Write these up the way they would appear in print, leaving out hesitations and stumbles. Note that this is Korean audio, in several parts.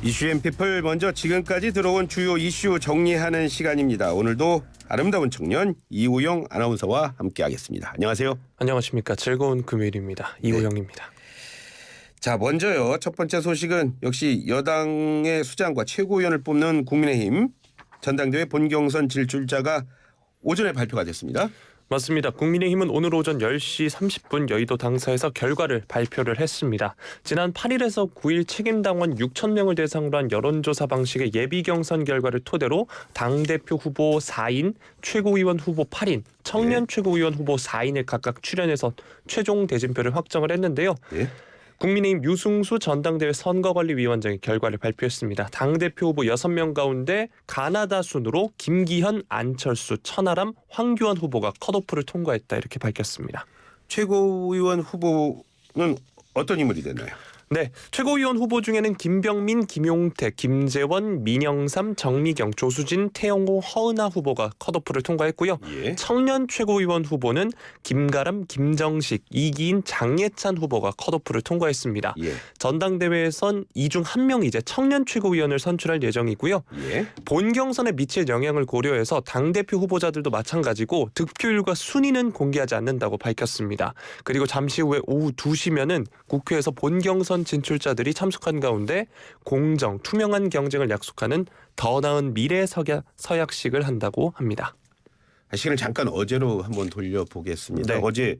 이슈앤피플 먼저 지금까지 들어온 주요 이슈 정리하는 시간입니다. 오늘도 아름다운 청년 이우영 아나운서와 함께하겠습니다. 안녕하세요. 안녕하십니까. 즐거운 금요일입니다. 이우영입니다. 자, 먼저요. 첫 번째 소식은 역시 여당의 수장과 최고위원을 뽑는 국민의힘 전당대회 본경선 질출자가 오전에 발표가 됐습니다. 맞습니다. 국민의힘은 오늘 오전 10시 30분 여의도 당사에서 결과를 발표를 했습니다. 지난 8일에서 9일 책임당원 6,000명을 대상으로 한 여론조사 방식의 예비경선 결과를 토대로 당대표 후보 4인, 최고위원 후보 8인, 청년 최고위원 후보 4인을 각각 출연해서 최종 대진표를 확정을 했는데요. 국민의힘 유승수 전당대회 선거관리위원장이 결과를 발표했습니다. 당대표 후보 6명 가운데 가나다 순으로 김기현, 안철수, 천하람, 황교안 후보가 컷오프를 통과했다 이렇게 밝혔습니다. 최고위원 후보는 어떤 인물이 됐나요? 네, 최고위원 후보 중에는 김병민, 김용태, 김재원, 민영삼, 정미경, 조수진, 태영호, 허은하 후보가 컷오프를 통과했고요. 청년 최고위원 후보는 김가람, 김정식, 이기인, 장예찬 후보가 컷오프를 통과했습니다. 전당대회에선 이 중 한 명이 이제 청년 최고위원을 선출할 예정이고요. 본경선에 미칠 영향을 고려해서 당대표 후보자들도 마찬가지고 득표율과 순위는 공개하지 않는다고 밝혔습니다. 그리고 잠시 후에 오후 2시면은 국회에서 본경선 진출자들이 참석한 가운데 공정, 투명한 경쟁을 약속하는 더 나은 미래 서약식을 한다고 합니다. 시간을 잠깐 어제로 한번 돌려보겠습니다. 네. 어제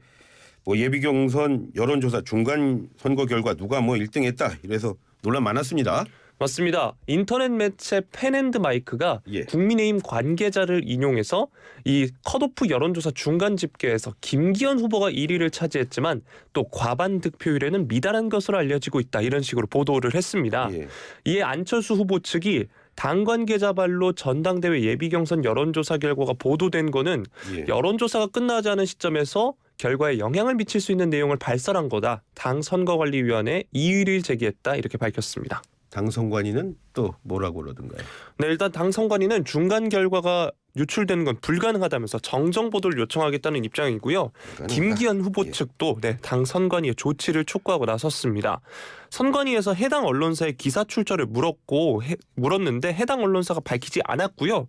예비경선 여론조사 중간 선거 결과 누가 1등했다 이래서 논란 많았습니다. 맞습니다. 인터넷 매체 펜앤드마이크가 국민의힘 관계자를 인용해서 이 컷오프 여론조사 중간 집계에서 김기현 후보가 1위를 차지했지만 또 과반 득표율에는 미달한 것으로 알려지고 있다 이런 식으로 보도를 했습니다. 이에 안철수 후보 측이 당 관계자 발로 전당대회 예비경선 여론조사 결과가 보도된 거는 여론조사가 끝나지 않은 시점에서 결과에 영향을 미칠 수 있는 내용을 발설한 거다. 당 선거관리위원회에 이의를 제기했다 이렇게 밝혔습니다. 당 선관위는 또 뭐라고 그러던가요? 네, 일단 당 선관위는 중간 결과가 유출되는 건 불가능하다면서 정정 보도를 요청하겠다는 입장이고요. 김기현 후보 측도 당 선관위의 조치를 촉구하고 나섰습니다. 선관위에서 해당 언론사의 기사 출처를 물었는데 해당 언론사가 밝히지 않았고요.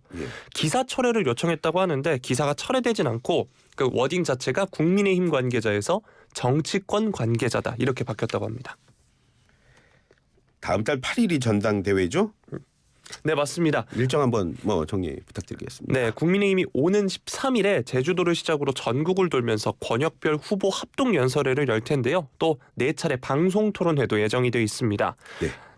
기사 철회를 요청했다고 하는데 기사가 철회되진 않고 그 워딩 자체가 국민의힘 관계자에서 정치권 관계자다 이렇게 바뀌었다고 합니다. 다음 달 8일이 전당대회죠? 네, 맞습니다. 일정 한번 정리 부탁드리겠습니다. 네, 국민의힘이 오는 13일에 제주도를 시작으로 전국을 돌면서 권역별 후보 합동 연설회를 열 텐데요. 또 4차례 방송 토론회도 예정이 되어 있습니다.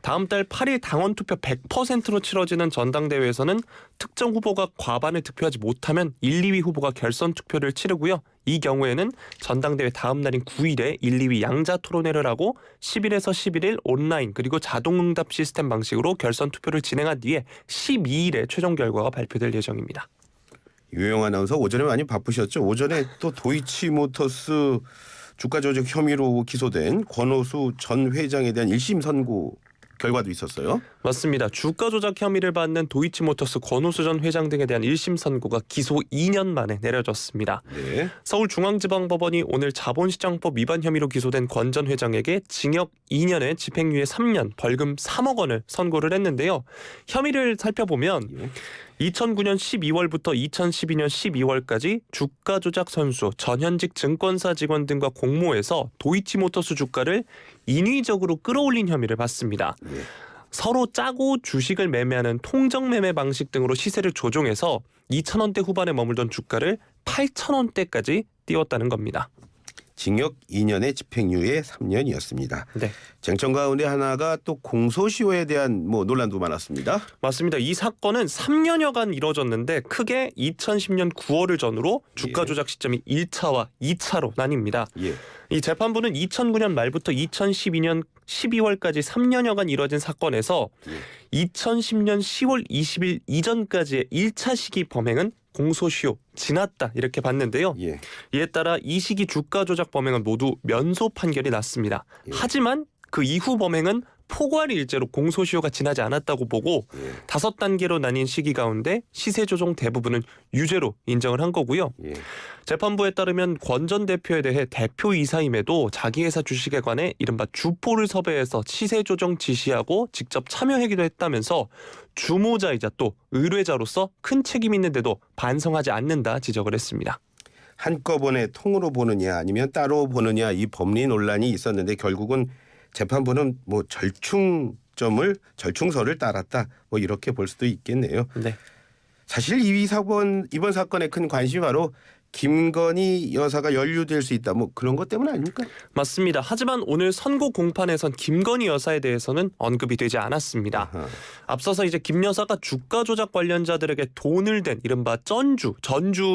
다음 달 8일 당원 투표 100%로 치러지는 전당대회에서는 특정 후보가 과반을 득표하지 못하면 1, 2위 후보가 결선 투표를 치르고요. 이 경우에는 전당대회 다음 날인 9일에 1, 2위 양자 토론회를 하고 10일에서 11일 온라인 그리고 자동응답 시스템 방식으로 결선 투표를 진행한 뒤에 12일에 최종 결과가 발표될 예정입니다. 유영 아나운서 오전에 많이 바쁘셨죠? 오전에 또 도이치모터스 주가 조작 혐의로 기소된 권오수 전 회장에 대한 1심 선고 결과도 있었어요? 맞습니다. 주가 조작 혐의를 받는 도이치모터스 권오수 전 회장 등에 대한 1심 선고가 기소 2년 만에 내려졌습니다. 서울중앙지방법원이 오늘 자본시장법 위반 혐의로 기소된 권 전 회장에게 징역 2년에 집행유예 3년, 벌금 3억 원을 선고를 했는데요. 혐의를 살펴보면 2009년 12월부터 2012년 12월까지 주가 조작 선수, 전현직 증권사 직원 등과 공모해서 도이치모터스 주가를 인위적으로 끌어올린 혐의를 받습니다. 서로 짜고 주식을 매매하는 통정매매 방식 등으로 시세를 조종해서 2,000원대 후반에 머물던 주가를 8,000원대까지 띄웠다는 겁니다. 징역 2년에 집행유예 3년이었습니다. 쟁점 가운데 하나가 또 공소시효에 대한 논란도 많았습니다. 맞습니다. 이 사건은 3년여간 이뤄졌는데 크게 2010년 9월을 전후로 주가 조작 시점이 1차와 2차로 나뉩니다. 이 재판부는 2009년 말부터 2012년 12월까지 3년여간 이뤄진 사건에서 2010년 10월 20일 이전까지의 1차 시기 범행은 공소시효 지났다 이렇게 봤는데요. 이에 따라 이 시기 주가 조작 범행은 모두 면소 판결이 났습니다. 하지만 그 이후 범행은 포괄 일제로 공소시효가 지나지 않았다고 보고 예. 5단계로 나뉜 시기 가운데 시세 조정 대부분은 유죄로 인정을 한 거고요. 예. 재판부에 따르면 권 전 대표에 대해 대표이사임에도 자기 회사 주식에 관해 이른바 주포를 섭외해서 시세 조정 지시하고 직접 참여하기도 했다면서 주모자이자 또 의뢰자로서 큰 책임 있는데도 반성하지 않는다 지적을 했습니다. 한꺼번에 통으로 보느냐 아니면 따로 보느냐 이 법리 논란이 있었는데 결국은 재판부는 뭐 절충설을 따랐다 뭐 이렇게 볼 수도 있겠네요. 네. 사실 이번 사건의 큰 관심이 바로 김건희 여사가 연루될 수 있다 뭐 그런 것 때문 아닙니까? 맞습니다. 하지만 오늘 선고 공판에선 김건희 여사에 대해서는 언급이 되지 않았습니다. 아하. 앞서서 이제 김 여사가 주가 조작 관련자들에게 돈을 댄 이른바 전주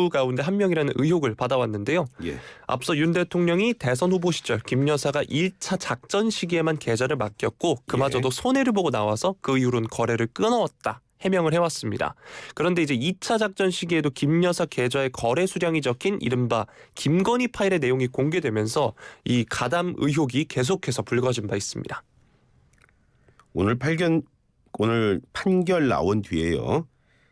가운데 한 명이라는 의혹을 받아왔는데요. 예. 앞서 윤 대통령이 대선 후보 시절 김 여사가 1차 작전 시기에만 계좌를 맡겼고 그마저도 손해를 보고 나와서 그 이후로는 거래를 끊어왔다. 해명을 해왔습니다. 그런데 이제 2차 작전 시기에도 김 여사 계좌의 거래 수량이 적힌 이른바 김건희 파일의 내용이 공개되면서 이 가담 의혹이 계속해서 불거진 바 있습니다. 오늘 판결 나온 뒤에요.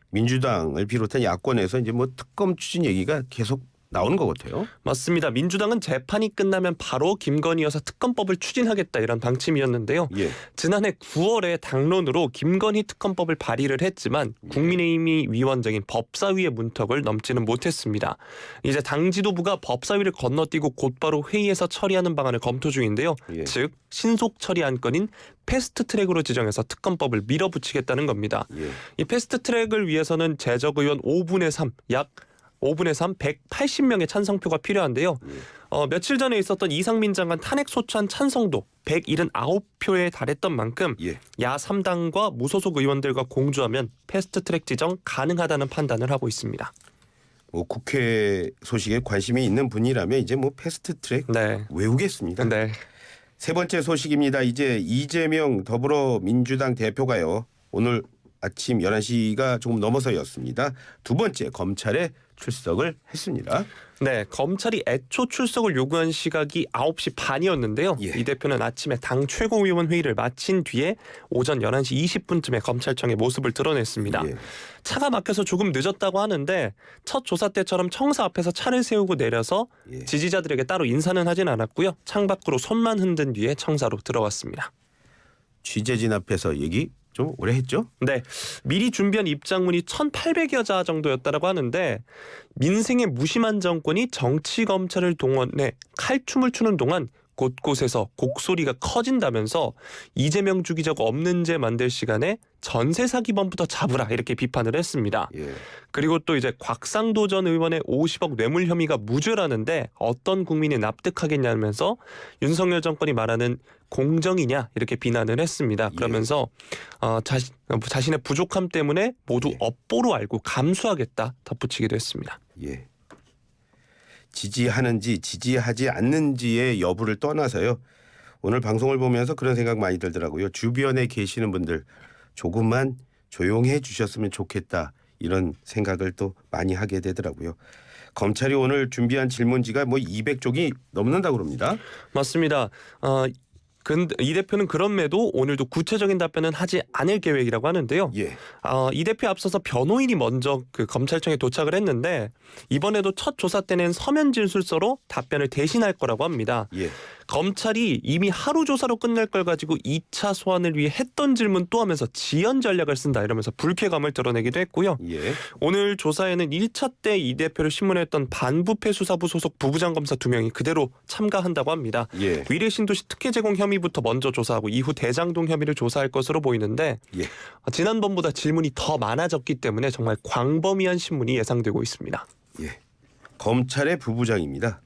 민주당을 비롯한 야권에서 이제 뭐 특검 추진 얘기가 계속 나오는 것 같아요. 맞습니다. 민주당은 재판이 끝나면 바로 김건희 여사 특검법을 추진하겠다 이런 방침이었는데요. 예. 지난해 9월에 당론으로 김건희 특검법을 발의를 했지만 국민의힘이 위원장인 법사위의 문턱을 넘지는 못했습니다. 이제 당 지도부가 법사위를 건너뛰고 곧바로 회의에서 처리하는 방안을 검토 중인데요. 예. 즉 신속 처리 안건인 패스트트랙으로 지정해서 특검법을 밀어붙이겠다는 겁니다. 예. 이 패스트트랙을 위해서는 재적 의원 5분의 3, 약 5분의 3, 180명의 찬성표가 필요한데요. 며칠 전에 있었던 이상민 장관 탄핵 소추안 찬성도 179표에 달했던 만큼 예. 야 3당과 무소속 의원들과 공조하면 패스트트랙 지정 가능하다는 판단을 하고 있습니다. 뭐 국회 소식에 관심이 있는 분이라면 이제 뭐 패스트트랙 네. 외우겠습니다. 네. 세 번째 소식입니다. 이제 이재명 더불어민주당 대표가요. 오늘 아침 11시가 조금 넘어서였습니다. 두 번째 검찰에 출석을 했습니다. 네, 검찰이 애초 출석을 요구한 시각이 9시 반이었는데요. 예. 이 대표는 아침에 당 최고위원 회의를 마친 뒤에 오전 11시 20분쯤에 검찰청에 모습을 드러냈습니다. 예. 차가 막혀서 조금 늦었다고 하는데 첫 조사 때처럼 청사 앞에서 차를 세우고 내려서 예. 지지자들에게 따로 인사는 하진 않았고요. 창밖으로 손만 흔든 뒤에 청사로 들어갔습니다. 취재진 앞에서 얘기 좀 오래 했죠? 네, 미리 준비한 입장문이 1,800여 자 정도였다고 하는데 민생의 무심한 정권이 정치 검찰을 동원해 칼춤을 추는 동안 곳곳에서 곡소리가 커진다면서 이재명 죽이 적 없는 죄 만들 시간에 전세 사기범부터 잡으라 이렇게 비판을 했습니다. 예. 그리고 또 이제 곽상도 전 의원의 50억 뇌물 혐의가 무죄라는데 어떤 국민이 납득하겠냐면서 윤석열 정권이 말하는 공정이냐 이렇게 비난을 했습니다. 그러면서 자신의 부족함 때문에 모두 업보로 알고 감수하겠다 덧붙이기도 했습니다. 예. 지지하는지 지지하지 않는지의 여부를 떠나서요. 오늘 방송을 보면서 그런 생각 많이 들더라고요. 주변에 계시는 분들 조금만 조용해 주셨으면 좋겠다. 이런 생각을 또 많이 하게 되더라고요. 검찰이 오늘 준비한 질문지가 뭐 200쪽이 넘는다고 그럽니다. 맞습니다. 근데 이 대표는 그럼에도 오늘도 구체적인 답변은 하지 않을 계획이라고 하는데요. 예. 이 대표 앞서서 변호인이 먼저 그 검찰청에 도착을 했는데 이번에도 첫 조사 때는 서면 진술서로 답변을 대신할 거라고 합니다. 예. 검찰이 이미 하루 조사로 끝낼 걸 가지고 2차 소환을 위해 했던 질문 또 하면서 지연 전략을 쓴다 이러면서 불쾌감을 드러내기도 했고요. 예. 오늘 조사에는 1차 때 이 대표를 신문했던 반부패 수사부 소속 부부장 검사 2명이 그대로 참가한다고 합니다. 예. 위례 신도시 특혜 제공 혐의부터 먼저 조사하고 이후 대장동 혐의를 조사할 것으로 보이는데 예. 지난번보다 질문이 더 많아졌기 때문에 정말 광범위한 신문이 예상되고 있습니다. 예. 검찰의 부부장입니다.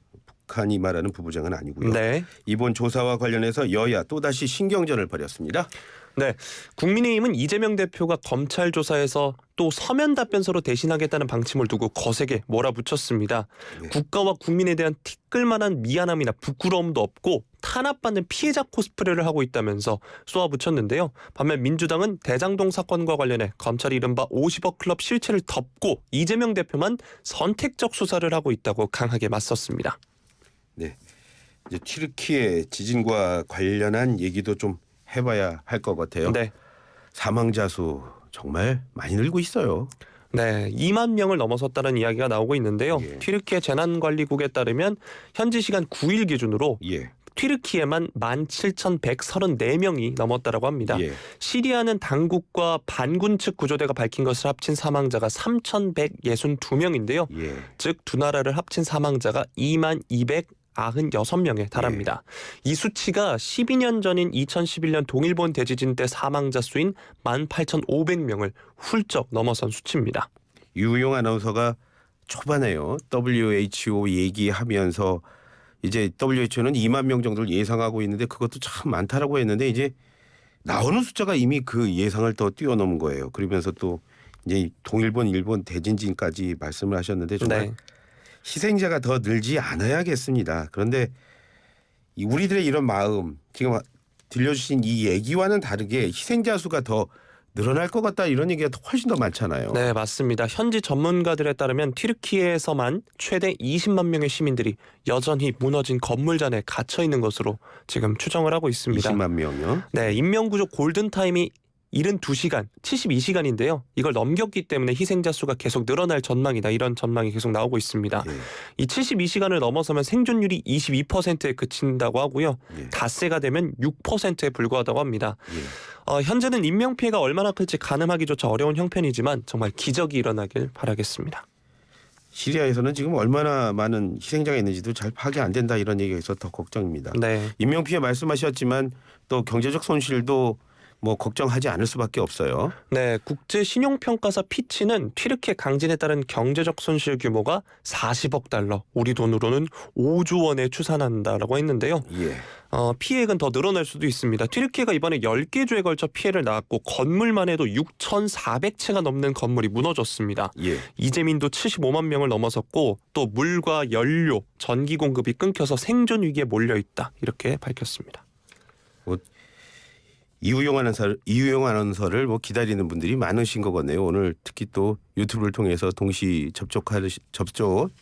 북한이 말하는 부부장은 아니고요. 네. 이번 조사와 관련해서 여야 또다시 신경전을 벌였습니다. 네, 국민의힘은 이재명 대표가 검찰 조사에서 또 서면 답변서로 대신하겠다는 방침을 두고 거세게 몰아붙였습니다. 네. 국가와 국민에 대한 티끌만한 미안함이나 부끄러움도 없고 탄압받는 피해자 코스프레를 하고 있다면서 쏘아붙였는데요. 반면 민주당은 대장동 사건과 관련해 검찰이 이른바 50억 클럽 실체를 덮고 이재명 대표만 선택적 수사를 하고 있다고 강하게 맞섰습니다. 네. 이제 튀르키예 지진과 관련한 얘기도 좀 해봐야 할 것 같아요. 네. 사망자 수 정말 많이 늘고 있어요. 네, 2만 명을 넘어섰다는 이야기가 나오고 있는데요. 예. 튀르키예 재난관리국에 따르면 현지 시간 9일 기준으로 예. 튀르키예만 17,134명이 넘었다라고 합니다. 예. 시리아는 당국과 반군 측 구조대가 밝힌 것을 합친 사망자가 3,162명인데요. 예. 즉 두 나라를 합친 사망자가 22,296명에 달합니다. 이 수치가 12년 전인 2011년 동일본 대지진 때 사망자 수인 18,500명을 훌쩍 넘어선 수치입니다. 유용 아나운서가 초반에요. WHO 얘기하면서 이제 WHO는 2만 명 정도를 예상하고 있는데 그것도 참 많다라고 했는데 이제 나오는 숫자가 이미 그 예상을 더 뛰어넘은 거예요. 그러면서 또 이제 동일본, 일본 대지진까지 말씀을 하셨는데 정말 네. 희생자가 더 늘지 않아야겠습니다. 그런데 우리들의 이런 마음 지금 들려주신 이 얘기와는 다르게 희생자 수가 더 늘어날 것 같다 이런 얘기가 훨씬 더 많잖아요. 네, 맞습니다. 현지 전문가들에 따르면 튀르키예에서만 최대 20만 명의 시민들이 여전히 무너진 건물잔에 갇혀 있는 것으로 지금 추정을 하고 있습니다. 20만 명이요? 네, 인명구조 골든타임이 72시간, 72시간인데요. 이걸 넘겼기 때문에 희생자 수가 계속 늘어날 전망이다. 이런 전망이 계속 나오고 있습니다. 예. 이 72시간을 넘어서면 생존율이 22%에 그친다고 하고요. 예. 닷새가 되면 6%에 불과하다고 합니다. 예. 현재는 인명피해가 얼마나 클지 가늠하기조차 어려운 형편이지만 정말 기적이 일어나길 바라겠습니다. 시리아에서는 지금 얼마나 많은 희생자가 있는지도 잘 파악이 안 된다 이런 얘기가 있어서 더 걱정입니다. 네. 인명피해 말씀하셨지만 또 경제적 손실도 뭐 걱정하지 않을 수밖에 없어요. 네, 국제 신용평가사 피치는 튀르키예 강진에 따른 경제적 손실 규모가 40억 달러, 우리 돈으로는 5조 원에 추산한다라고 했는데요. 예. 피해액은 더 늘어날 수도 있습니다. 튀르키예가 이번에 10개 주에 걸쳐 피해를 낳았고 건물만 해도 6,400채가 넘는 건물이 무너졌습니다. 예. 이재민도 75만 명을 넘어섰고 또 물과 연료, 전기 공급이 끊겨서 생존 위기에 몰려 있다. 이렇게 밝혔습니다. 이우용 아나운서를 뭐 기다리는 분들이 많으신 것 같네요. 오늘 특히 또 유튜브를 통해서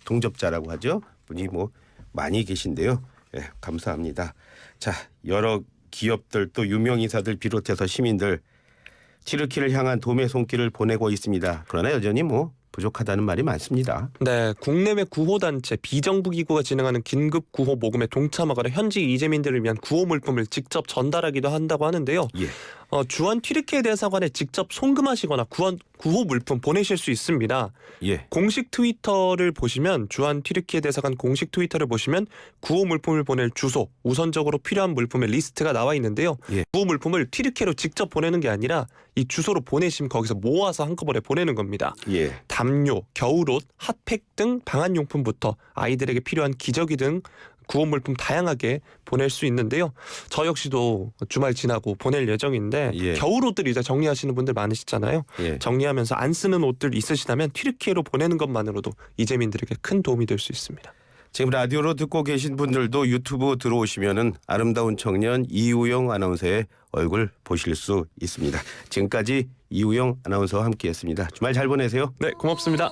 동접자라고 하죠. 분이 뭐 많이 계신데요. 예, 감사합니다. 자, 여러 기업들 또 유명 인사들 비롯해서 시민들 튀르키예를 향한 도움의 손길을 보내고 있습니다. 그러나 여전히 뭐 부족하다는 말이 많습니다. 네, 국내외 구호단체 비정부 기구가 진행하는 긴급 구호 모금에 동참하거나 현지 이재민들을 위한 구호 물품을 직접 전달하기도 한다고 하는데요. 예. 주한 튀르키예 대사관에 직접 송금하시거나 구호 물품 보내실 수 있습니다. 예. 공식 트위터를 보시면 주한 튀르키예 대사관 공식 트위터를 보시면 구호 물품을 보낼 주소, 우선적으로 필요한 물품의 리스트가 나와 있는데요. 예. 구호 물품을 튀르키예로 직접 보내는 게 아니라 이 주소로 보내시면 거기서 모아서 한꺼번에 보내는 겁니다. 예. 담요, 겨울옷, 핫팩 등 방한용품부터 아이들에게 필요한 기저귀 등 구호 물품 다양하게 보낼 수 있는데요. 저 역시도 주말 지나고 보낼 예정인데 예. 겨울옷들 이제 정리하시는 분들 많으시잖아요. 예. 정리하면서 안 쓰는 옷들 있으시다면 튀르키예로 보내는 것만으로도 이재민들에게 큰 도움이 될 수 있습니다. 지금 라디오로 듣고 계신 분들도 유튜브 들어오시면은 아름다운 청년 이우영 아나운서의 얼굴 보실 수 있습니다. 지금까지 이우영 아나운서와 함께했습니다. 주말 잘 보내세요. 네, 고맙습니다.